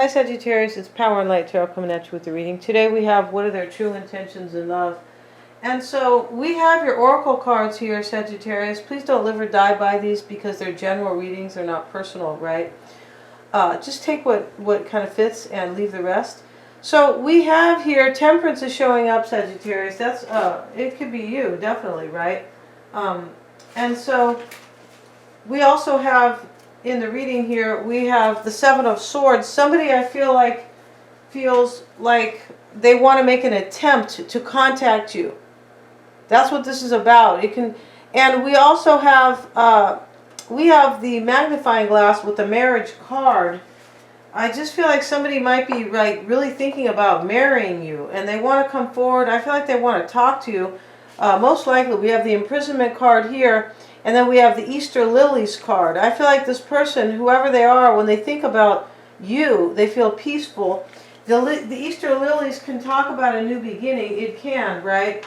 Hi Sagittarius, it's Power and Light Tarot coming at you with the reading. Today we have what are their true intentions in love. And so we have your oracle cards here, Sagittarius. Please don't live or die by these because they're general readings, they're not personal, right? Just take what kind of fits and leave the rest. So we have here Temperance is showing up, Sagittarius. That's it could be you, definitely, right? And so we also have in the reading here, we have the Seven of Swords. Somebody I feel like feels like they want to make an attempt to contact you. That's what this is about. It can, and we also have the magnifying glass with the marriage card. I just feel like somebody might be really thinking about marrying you, and they want to come forward. I feel like they want to talk to you. Most likely, we have the imprisonment card here. And then we have the Easter Lilies card. I feel like this person, whoever they are, when they think about you, they feel peaceful. The Easter Lilies can talk about a new beginning. It can, right?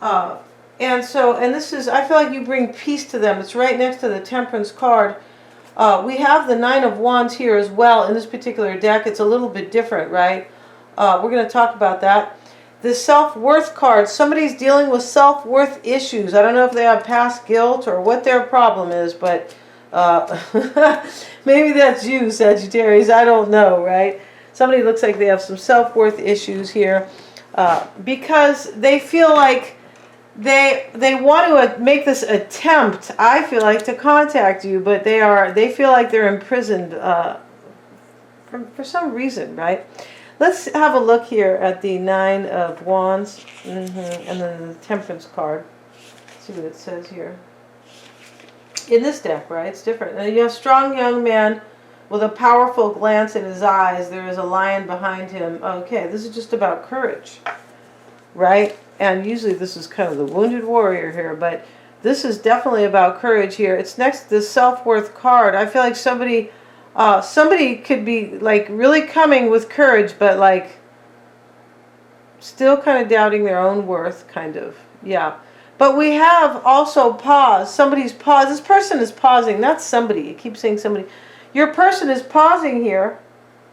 And this is, I feel like you bring peace to them. It's right next to the Temperance card. We have the Nine of Wands here as well in this particular deck. It's a little bit different, right? We're going to talk about that. The self-worth card, somebody's dealing with self-worth issues. I don't know if they have past guilt or what their problem is, but maybe that's you, Sagittarius. I don't know, right? Somebody looks like they have some self-worth issues here because they feel like they want to make this attempt, I feel like, to contact you, but they feel like they're imprisoned for some reason, right? Let's have a look here at the Nine of Wands and then the Temperance card. Let's see what it says here. In this deck, right? It's different. You have a strong young man with a powerful glance in his eyes. There is a lion behind him. Okay, this is just about courage, right? And usually this is kind of the wounded warrior here, but this is definitely about courage here. It's next to the self-worth card. I feel like somebody could be like really coming with courage, but like still kind of doubting their own worth, kind of. Yeah. But we have also pause. Somebody's pause. This person is pausing. Not somebody. You keep saying somebody. Your person is pausing here,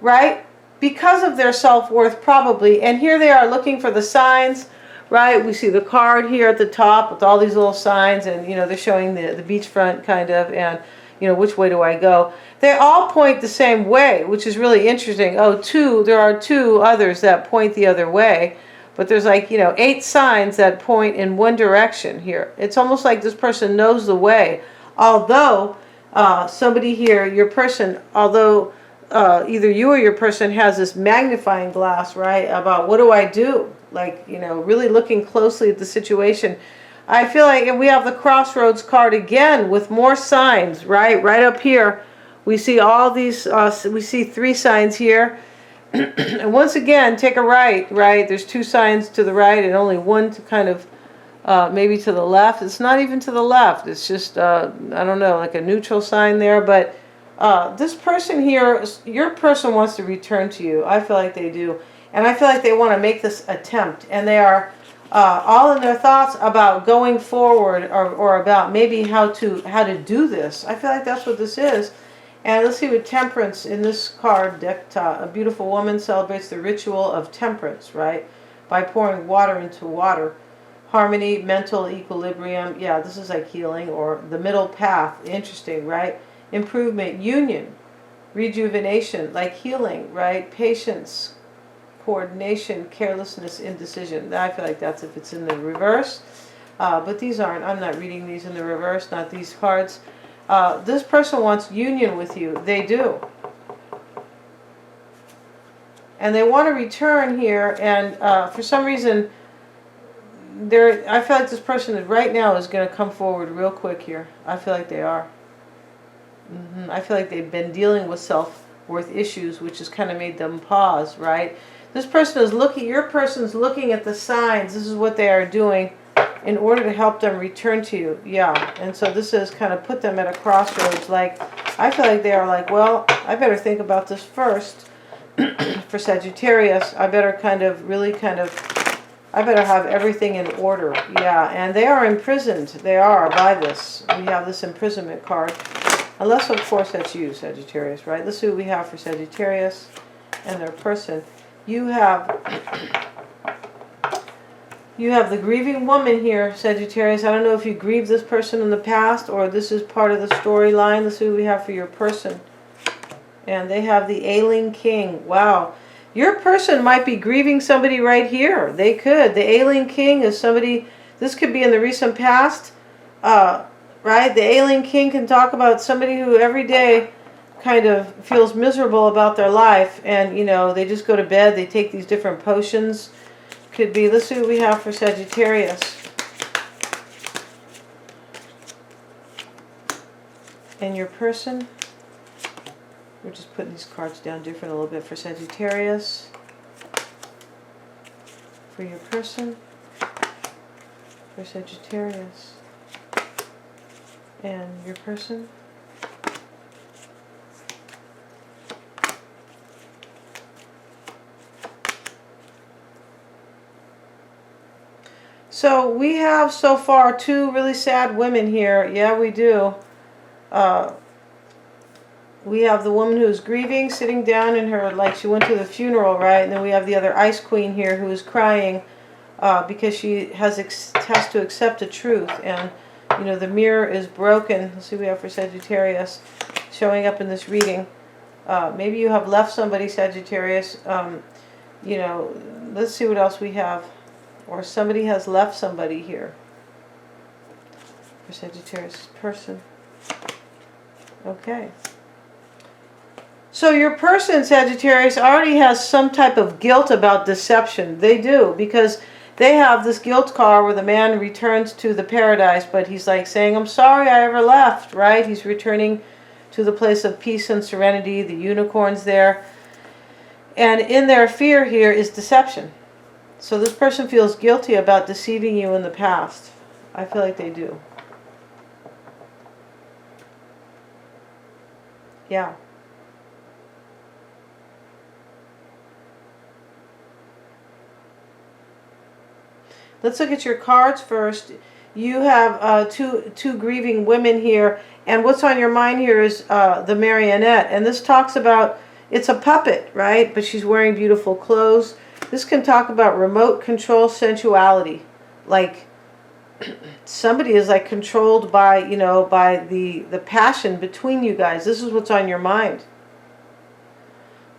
right? Because of their self-worth, probably. And here they are looking for the signs, right? We see the card here at the top with all these little signs, and you know they're showing the beachfront kind of, and you know, which way do I go? They all point the same way, which is really interesting. There are two others that point the other way, but there's like, 8 signs that point in one direction here. It's almost like this person knows the way. Although somebody here, your person, although either you or your person has this magnifying glass, right, about what do I do? Like, really looking closely at the situation. I feel like, and we have the Crossroads card again with more signs, right? Right up here, we see all these, we see 3 signs here. And once again, take a right? There's 2 signs to the right and only 1 to kind of, maybe to the left. It's not even to the left. It's just, I don't know, like a neutral sign there. But this person here, your person wants to return to you. I feel like they do. And I feel like they want to make this attempt. And they are all in their thoughts about going forward, or about maybe how to do this. I feel like that's what this is. And let's see what Temperance in this card deck. A beautiful woman celebrates the ritual of temperance, right? By pouring water into water. Harmony, mental equilibrium. Yeah, this is like healing, or the middle path. Interesting, right? Improvement, union, rejuvenation, like healing, right? Patience, coordination, carelessness, indecision. I feel like that's if it's in the reverse. But these aren't. I'm not reading these in the reverse, not these cards. This person wants union with you. They do. And they want to return here, and for some reason, I feel like this person right now is going to come forward real quick here. I feel like they are. I feel like they've been dealing with self-worth issues, which has kind of made them pause, right? This person is looking, your person's looking at the signs. This is what they are doing in order to help them return to you. Yeah, and so this has kind of put them at a crossroads. Like, I feel like they are like, well, I better think about this first. For Sagittarius, I better I better have everything in order. Yeah, and they are imprisoned. They are by this. We have this imprisonment card. Unless, of course, that's you, Sagittarius, right? Let's see what we have for Sagittarius. and their person. You have the grieving woman here, Sagittarius. I don't know if you grieved this person in the past or this is part of the storyline. Let's see what we have for your person. And they have the ailing king. Wow. Your person might be grieving somebody right here. They could. The ailing king is somebody, this could be in the recent past, right? The ailing king can talk about somebody who every day kind of feels miserable about their life, and you know, they just go to bed, they take these different potions. Could be, let's see what we have for Sagittarius. And your person, we're just putting these cards down different a little bit for Sagittarius. For your person, for Sagittarius. And your person. So we have so far two really sad women here. Yeah, we do. We have the woman who's grieving, sitting down in her, like she went to the funeral, right? And then we have the other ice queen here who is crying because she has to accept the truth. And, you know, the mirror is broken. Let's see what we have for Sagittarius showing up in this reading. Maybe you have left somebody, Sagittarius. You know, let's see what else we have. Or somebody has left somebody here. For Sagittarius person. Okay. So your person, Sagittarius, already has some type of guilt about deception. They do, because they have this guilt card where the man returns to the paradise, but he's like saying, I'm sorry I ever left, right? He's returning to the place of peace and serenity. The unicorn's there. And in their fear here is deception. So this person feels guilty about deceiving you in the past. I feel like they do. Yeah. Let's look at your cards first. You have two grieving women here. And what's on your mind here is the marionette. And this talks about, it's a puppet, right? But she's wearing beautiful clothes. This can talk about remote control sensuality. Like somebody is like controlled by, you know, by the passion between you guys. This is what's on your mind.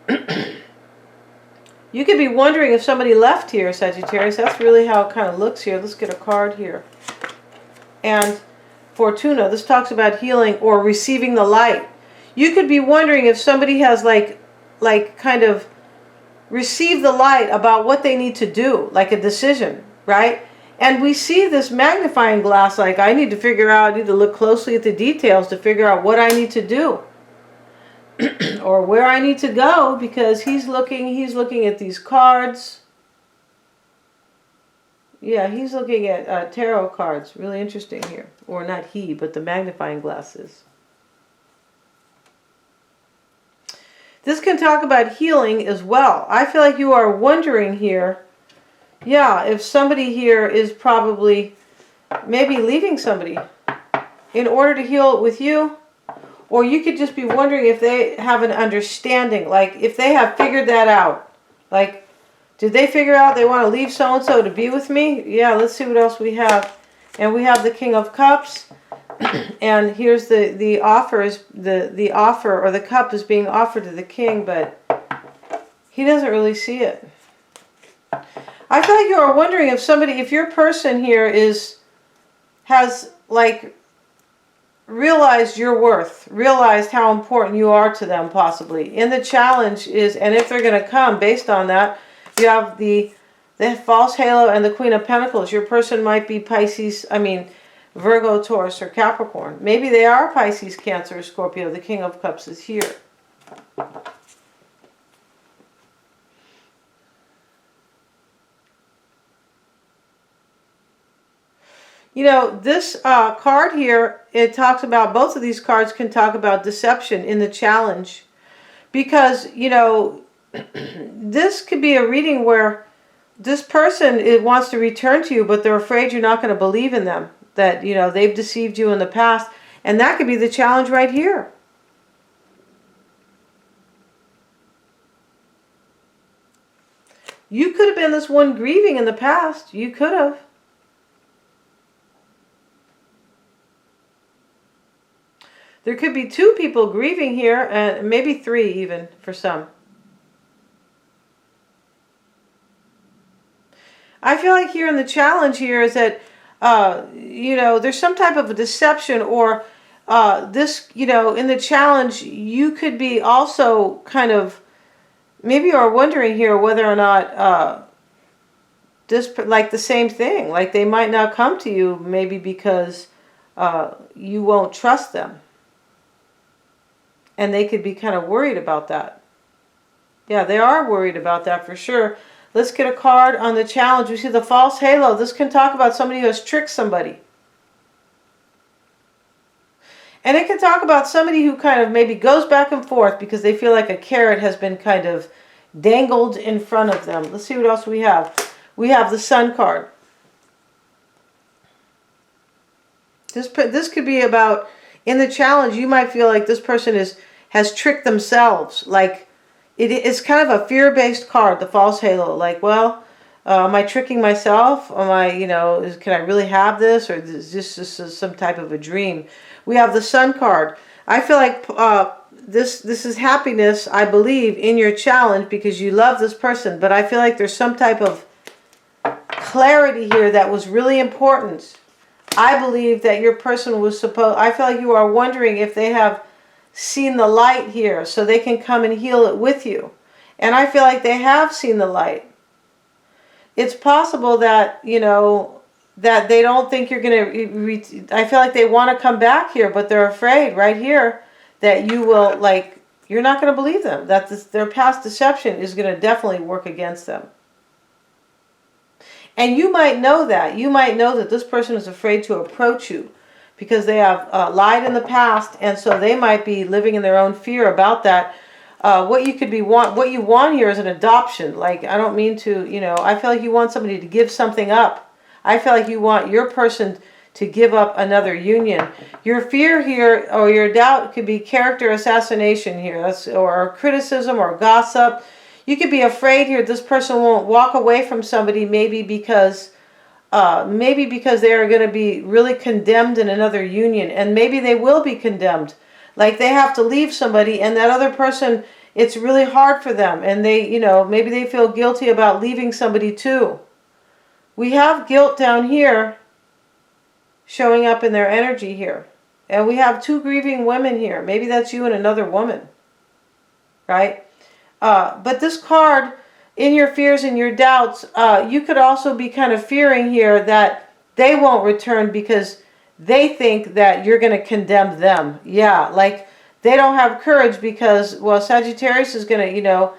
You could be wondering if somebody left here, Sagittarius. That's really how it kind of looks here. Let's get a card here. And Fortuna, this talks about healing or receiving the light. You could be wondering if somebody has like kind of receive the light about what they need to do, like a decision, right? And we see this magnifying glass, like I need to figure out, I need to look closely at the details to figure out what I need to do or where I need to go, because he's looking at these cards. Yeah, he's looking at tarot cards. Really interesting here. Or not he, but the magnifying glass is. This can talk about healing as well. I feel like you are wondering here, yeah, if somebody here is probably maybe leaving somebody in order to heal with you. Or you could just be wondering if they have an understanding, like if they have figured that out. Like, did they figure out they want to leave so-and-so to be with me? Yeah, let's see what else we have. And we have the King of Cups. And here's the offer is the offer, or the cup is being offered to the king, but he doesn't really see it. I feel like you are wondering if your person here has like realized your worth, realized how important you are to them possibly. And the challenge is, and if they're going to come based on that, you have the false halo and the Queen of Pentacles. Your person might be Pisces, Virgo, Taurus, or Capricorn. Maybe they are Pisces, Cancer, or Scorpio. The King of Cups is here. You know, this card here, it talks about, both of these cards can talk about deception in the challenge. Because, you know, this could be a reading where this person wants to return to you, but they're afraid you're not going to believe in them. That, you know, they've deceived you in the past. And that could be the challenge right here. You could have been this one grieving in the past. You could have. There could be 2 people grieving here, and maybe 3 even for some. I feel like here in the challenge here is that, you know, there's some type of a deception, or this, you know, in the challenge, you could be also kind of, maybe you're wondering here whether or not this, like the same thing, like they might not come to you maybe because you won't trust them. And they could be kind of worried about that. Yeah, they are worried about that for sure. Let's get a card on the challenge. We see the false halo. This can talk about somebody who has tricked somebody. And it can talk about somebody who kind of maybe goes back and forth because they feel like a carrot has been kind of dangled in front of them. Let's see what else we have. We have the Sun card. This could be about, in the challenge, you might feel like this person has tricked themselves. Like, it's kind of a fear-based card, the false halo. Like, well, am I tricking myself? Am I, you know, can I really have this? Or is this just some type of a dream? We have the Sun card. I feel like this is happiness, I believe, in your challenge because you love this person. But I feel like there's some type of clarity here that was really important. I believe that your person was supposed, I feel like you are wondering if they have seen the light here so they can come and heal it with you. And I feel like they have seen the light. It's possible that, you know, that they don't think you're going to, I feel like they want to come back here, but they're afraid right here that you will, like, you're not going to believe them. That their past deception is going to definitely work against them. And you might know that. You might know that this person is afraid to approach you because they have lied in the past, and so they might be living in their own fear about that. What you want here is an adoption. Like, I don't mean to, you know, I feel like you want somebody to give something up. I feel like you want your person to give up another union. Your fear here, or your doubt, could be character assassination here, or criticism or gossip. You could be afraid here this person won't walk away from somebody, maybe because they are going to be really condemned in another union, and maybe they will be condemned. Like they have to leave somebody, and that other person, it's really hard for them, and they, you know, maybe they feel guilty about leaving somebody too. We have guilt down here showing up in their energy here, and we have 2 grieving women here. Maybe that's you and another woman, right? But this card, in your fears and your doubts, you could also be kind of fearing here that they won't return because they think that you're going to condemn them. Yeah, like they don't have courage because, well, Sagittarius is going to, you know,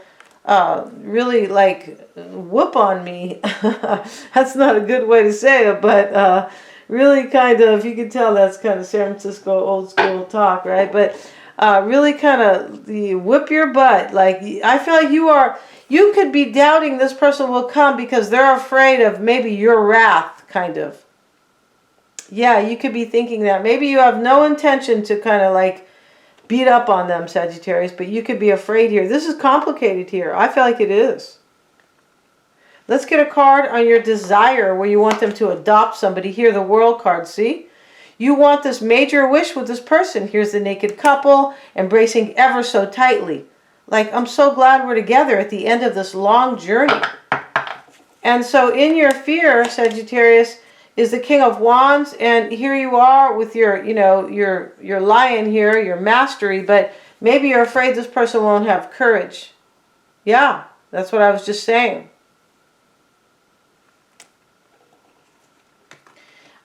really like whoop on me. That's not a good way to say it, but really kind of, you can tell that's kind of San Francisco old school talk, right? But really kind of whip your butt. Like, I feel like you could be doubting this person will come because they're afraid of maybe your wrath, kind of. Yeah, you could be thinking that. Maybe you have no intention to kind of like beat up on them, Sagittarius, but you could be afraid here. This is complicated here. I feel like it is. Let's get a card on your desire where you want them to adopt somebody. Here, the World card, see? You want this major wish with this person. Here's the naked couple, embracing ever so tightly. Like, I'm so glad we're together at the end of this long journey. And so in your fear, Sagittarius, is the King of Wands, and here you are with your, you know, your lion here, your mastery, but maybe you're afraid this person won't have courage. Yeah, that's what I was just saying.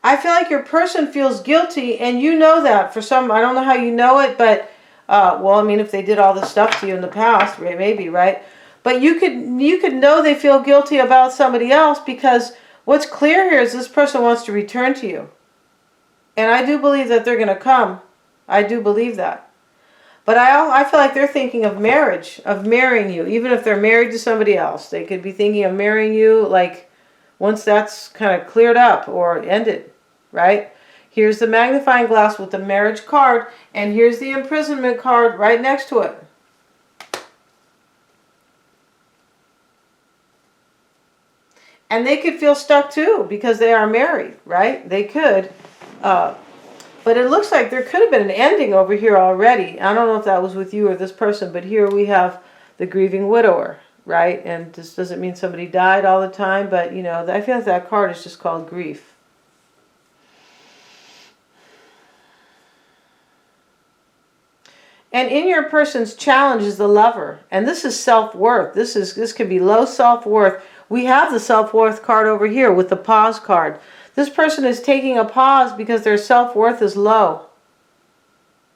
I feel like your person feels guilty, and you know that. For some, I don't know how you know it, but, well, I mean, if they did all this stuff to you in the past, maybe, right? But you could know they feel guilty about somebody else because what's clear here is this person wants to return to you. And I do believe that they're going to come. I do believe that. But I feel like they're thinking of marriage, of marrying you, even if they're married to somebody else. They could be thinking of marrying you, like, once that's kind of cleared up or ended, right? Here's the magnifying glass with the marriage card, and here's the imprisonment card right next to it. And they could feel stuck too because they are married, right? They could. But it looks like there could have been an ending over here already. I don't know if that was with you or this person, but here we have the grieving widower, right? And this doesn't mean somebody died all the time, but you know, I feel like that card is just called grief. And in your person's challenge is the lover. And this is self-worth. This could be low self-worth. We have the self-worth card over here with the pause card. This person is taking a pause because their self-worth is low.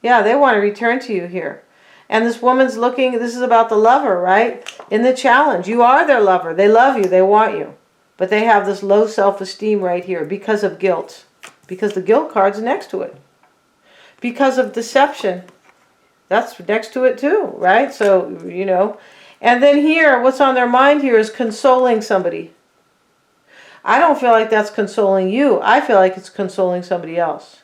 Yeah, they want to return to you here. And this woman's looking, this is about the lover, right? In the challenge, you are their lover. They love you, they want you. But they have this low self-esteem right here because of guilt. Because the guilt card's next to it. Because of deception. That's next to it too, right? So, you know. And then here, what's on their mind here is consoling somebody. I don't feel like that's consoling you. I feel like it's consoling somebody else.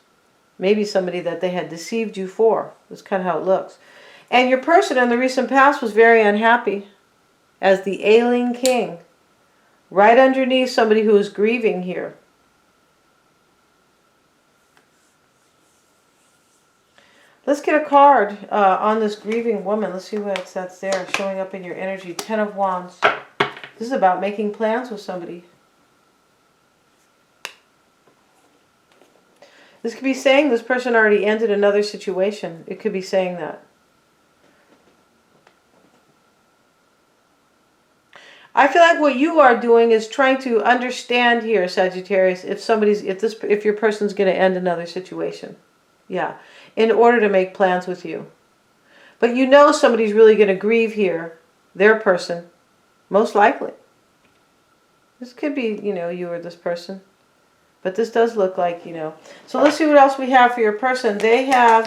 Maybe somebody that they had deceived you for. That's kind of how it looks. And your person in the recent past was very unhappy as the ailing king. Right underneath somebody who is grieving here. Let's get a card on this grieving woman. Let's see what that's there showing up in your energy. 10 of Wands. This is about making plans with somebody. This could be saying this person already ended another situation. It could be saying that. I feel like what you are doing is trying to understand here, Sagittarius, if your person's going to end another situation. Yeah, in order to make plans with you. But you know somebody's really going to grieve here, their person, most likely. This could be, you know, you or this person. But this does look like, you know. So let's see what else we have for your person. They have,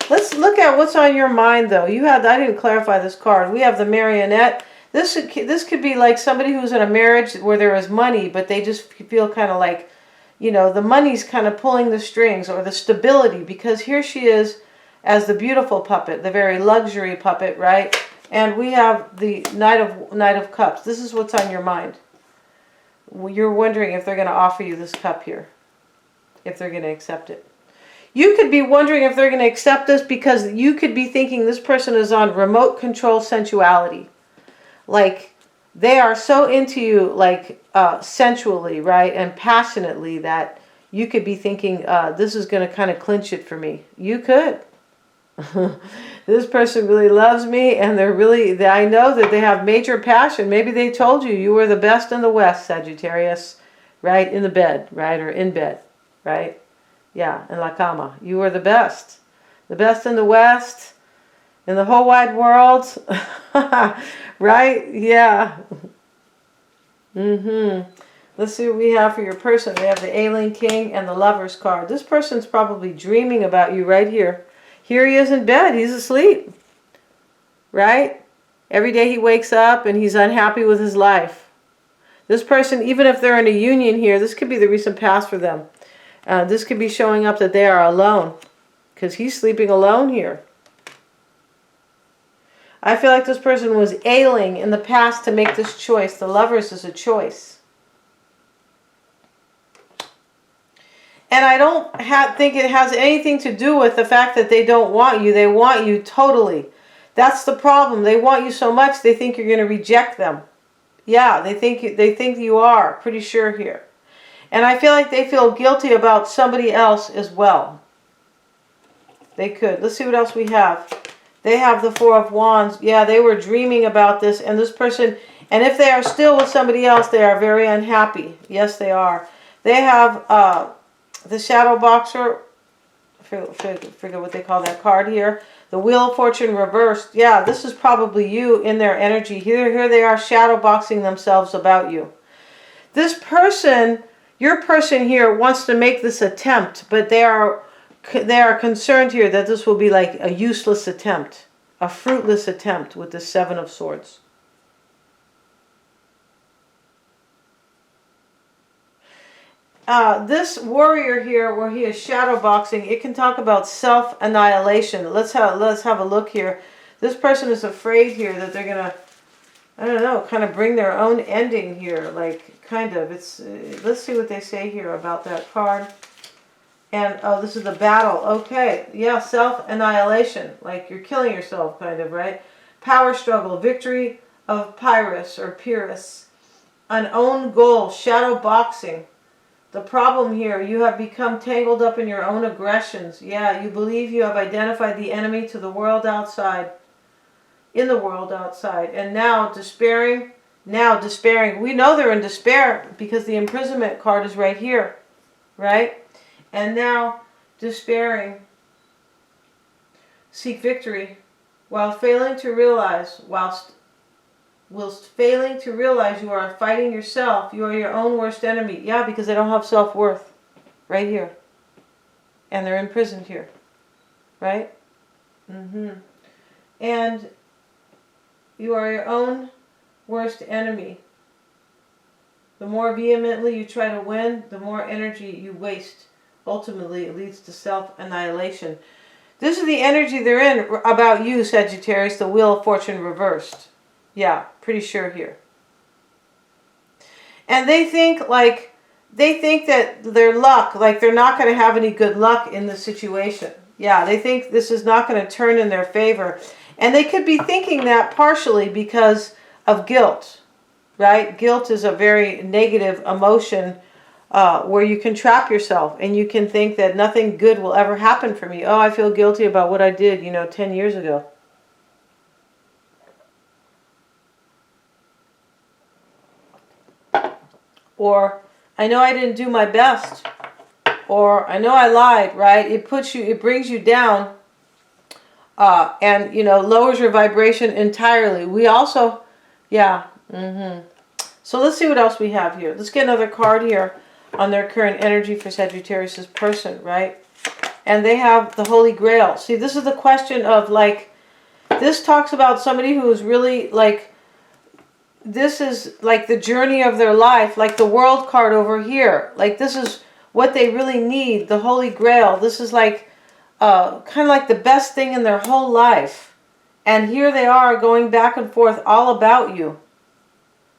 let's look at what's on your mind though. I didn't clarify this card. We have the marionette. This could be like somebody who's in a marriage where there is money, but they just feel kind of like, you know, the money's kind of pulling the strings, or the stability, because here she is as the beautiful puppet, the very luxury puppet, right? And we have the Knight of Cups. This is what's on your mind. You're wondering if they're going to offer you this cup here, if they're going to accept it. You could be wondering if they're going to accept this because you could be thinking this person is on remote control sensuality. Like, they are so into you, like, sensually, right, and passionately, that you could be thinking, this is going to kind of clinch it for me. You could. This person really loves me, and I know that they have major passion. Maybe they told you you were the best in the West, Sagittarius, right, in the bed, right, or in bed, right? Yeah, in la cama. You were the best in the West, in the whole wide world, right? Yeah. Let's see what we have for your person. We have the Ailing King and the Lover's card. This person's probably dreaming about you right here. Here he is in bed. He's asleep. Right? Every day he wakes up and he's unhappy with his life. This person, even if they're in a union here, this could be the recent past for them. This could be showing up that they are alone, because he's sleeping alone here. I feel like this person was ailing in the past to make this choice. The Lovers is a choice. And I don't think it has anything to do with the fact that they don't want you. They want you totally. That's the problem. They want you so much they think you're going to reject them. Yeah, they think you are. Pretty sure here. And I feel like they feel guilty about somebody else as well. They could. Let's see what else we have. They have the Four of Wands. Yeah, they were dreaming about this. And this person, and if they are still with somebody else, they are very unhappy. Yes, they are. They have the Shadow Boxer. I forget what they call that card here. The Wheel of Fortune reversed. Yeah, this is probably you in their energy. Here they are shadow boxing themselves about you. This person, your person here, wants to make this attempt, but they are concerned here that this will be like a useless attempt, a fruitless attempt with the Seven of Swords. This warrior here, where he is shadow boxing, it can talk about self-annihilation. Let's have a look here. This person is afraid here that they're I don't know, kind of bring their own ending here, like kind of. It's let's see what they say here about that card. And oh, this is the battle. Okay, yeah, self-annihilation, like you're killing yourself, kind of, right? Power struggle, victory of Pyrrhus or Pyrrhus, an own goal, shadow boxing. The problem here, you have become tangled up in your own aggressions. Yeah, you believe you have identified the enemy to the world outside, in the world outside, and now despairing. We know they're in despair because the imprisonment card is right here, right? And now despairing, seek victory, while failing to realize, whilst failing to realize you are fighting yourself. You are your own worst enemy. Yeah, because they don't have self-worth, right here, and they're imprisoned here, right? And you are your own worst enemy. The more vehemently you try to win, the more energy you waste. Ultimately, it leads to self-annihilation. This is the energy they're in about you, Sagittarius, the Wheel of Fortune reversed. Yeah, pretty sure here. And they think that their luck, like they're not going to have any good luck in this situation. Yeah, they think this is not going to turn in their favor. And they could be thinking that partially because of guilt, right? Guilt is a very negative emotion where you can trap yourself and you can think that nothing good will ever happen for me. Oh, I feel guilty about what I did, 10 years ago. Or, I know I didn't do my best. Or, I know I lied, right? It brings you down and, lowers your vibration entirely. We also, yeah. So let's see what else we have here. Let's get another card here on their current energy for Sagittarius' person, right? And they have the Holy Grail. See, this is the question of, this talks about somebody who is really, this is like the journey of their life, like the World card over here. Like, this is what they really need, the Holy Grail. This is kind of like the best thing in their whole life. And here they are going back and forth all about you,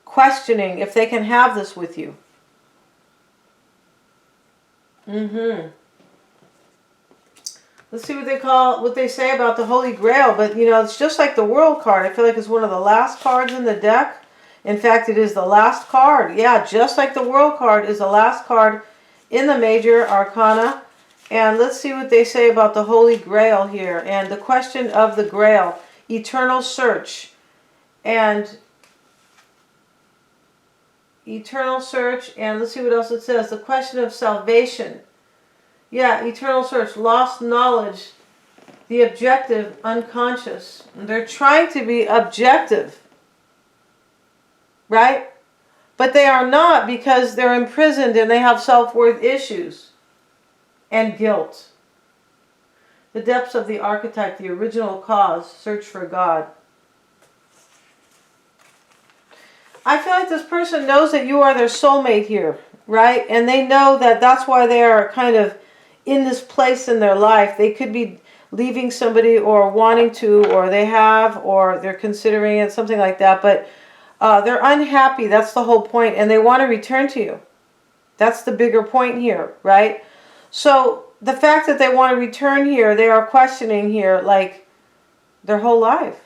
questioning if they can have this with you. Let's see what they say about the Holy Grail. But, it's just like the World card. I feel like it's one of the last cards in the deck. In fact, it is the last card. Yeah, just like the World card is the last card in the major arcana. And let's see what they say about the Holy Grail here. And the question of the Grail, eternal search. And eternal search. And let's see what else it says. The question of salvation. Yeah, eternal search, lost knowledge, the objective, unconscious. They're trying to be objective, right? But they are not, because they're imprisoned and they have self-worth issues and guilt. The depths of the archetype, the original cause, search for God. I feel like this person knows that you are their soulmate here, right? And they know that that's why they are kind of in this place in their life. They could be leaving somebody or wanting to, or they have, or they're considering it, something like that. But they're unhappy. That's the whole point. And they want to return to you. That's the bigger point here, right? So the fact that they want to return here, they are questioning here, their whole life.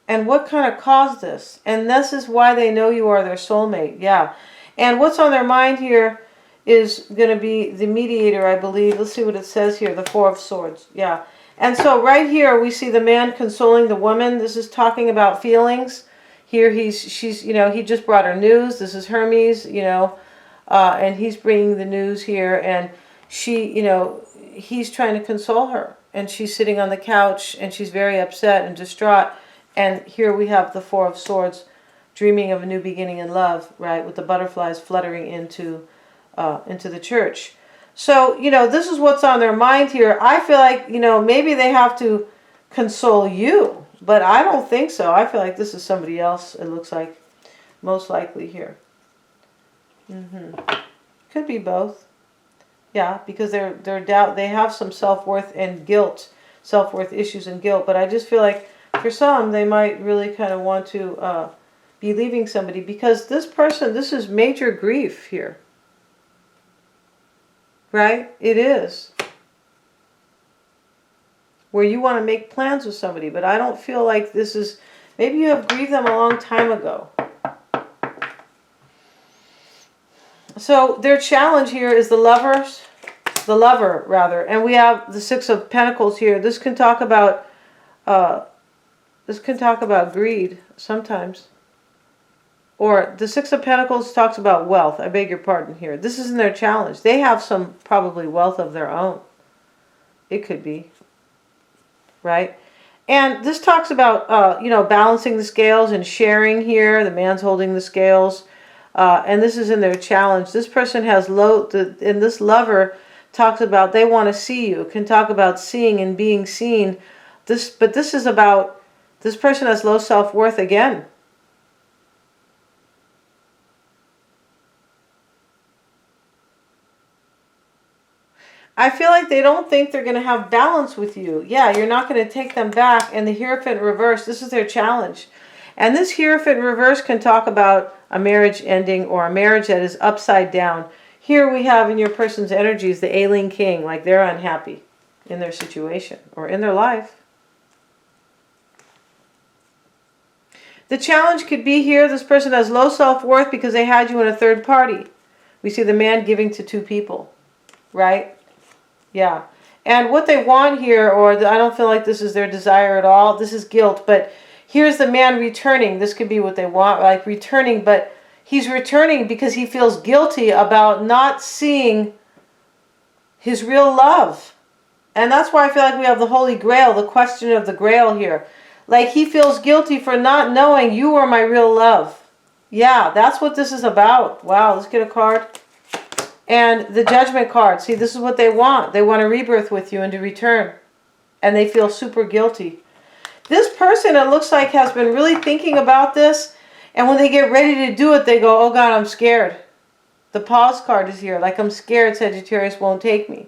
And what kind of caused this? And this is why they know you are their soulmate. Yeah. And what's on their mind here is going to be the mediator, I believe. Let's see what it says here, the Four of Swords. Yeah. And so right here we see the man consoling the woman. This is talking about feelings. Here he just brought her news. This is Hermes, and he's bringing the news here. And she, he's trying to console her. And she's sitting on the couch and she's very upset and distraught. And here we have the Four of Swords, dreaming of a new beginning in love, right? With the butterflies fluttering into the church. So, this is what's on their mind here. I feel like, maybe they have to console you, but I don't think so. I feel like this is somebody else, it looks like, most likely here. Could be both. Yeah, because they have some self-worth and guilt, self-worth issues and guilt, but I just feel like For some, they might really kind of want to be leaving somebody, because this person, this is major grief here. Right? It is. Where you want to make plans with somebody, but I don't feel like this is, maybe you have grieved them a long time ago. So their challenge here is the lover rather, and we have the Six of Pentacles here. This can talk about greed sometimes. Or the Six of Pentacles talks about wealth. I beg your pardon here. This isn't their challenge. They have some probably wealth of their own. It could be. Right? And this talks about, you know, balancing the scales and sharing here. The man's holding the scales. And this is in their challenge. This person has and this lover talks about they want to see you. Can talk about seeing and being seen. But this is about, this person has low self-worth again. I feel like they don't think they're going to have balance with you. Yeah, you're not going to take them back. And the Hierophant reverse, this is their challenge. And this Hierophant reverse can talk about a marriage ending or a marriage that is upside down. Here we have in your person's energies the Ailing King, like they're unhappy in their situation or in their life. The challenge could be here, this person has low self-worth because they had you in a third party. We see the man giving to two people, right? Yeah. And what they want here, I don't feel like this is their desire at all. This is guilt. But here's the man returning. This could be what they want, like returning. But he's returning because he feels guilty about not seeing his real love. And that's why I feel like we have the Holy Grail, the question of the Grail here. Like he feels guilty for not knowing you are my real love. Yeah, that's what this is about. Wow, let's get a card. And the Judgment card. See, this is what they want. They want a rebirth with you and to return. And they feel super guilty. This person, it looks like, has been really thinking about this. And when they get ready to do it, they go, oh God, I'm scared. The pause card is here. Like, I'm scared Sagittarius won't take me.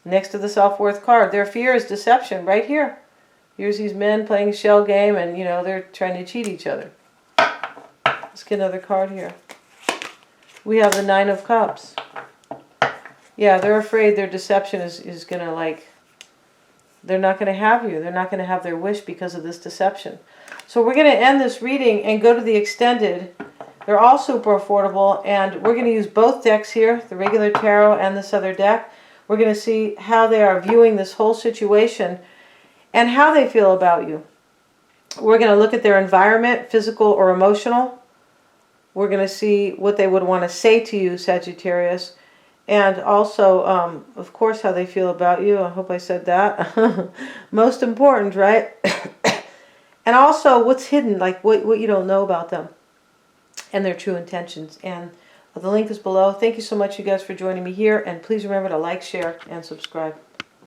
Next to the self-worth card. Their fear is deception right here. Here's these men playing a shell game and, you know, they're trying to cheat each other. Let's get another card here. We have the Nine of Cups. Yeah, they're afraid their deception is going to, like, they're not going to have you. They're not going to have their wish because of this deception. So we're going to end this reading and go to the extended. They're all super affordable, and we're going to use both decks here, the regular tarot and this other deck. We're going to see how they are viewing this whole situation and how they feel about you. We're going to look at their environment, physical or emotional. We're going to see what they would want to say to you, Sagittarius. And also, of course, how they feel about you. I hope I said that. Most important, right? And also, what's hidden, like what you don't know about them. And their true intentions. And the link is below. Thank you so much, you guys, for joining me here. And please remember to like, share, and subscribe.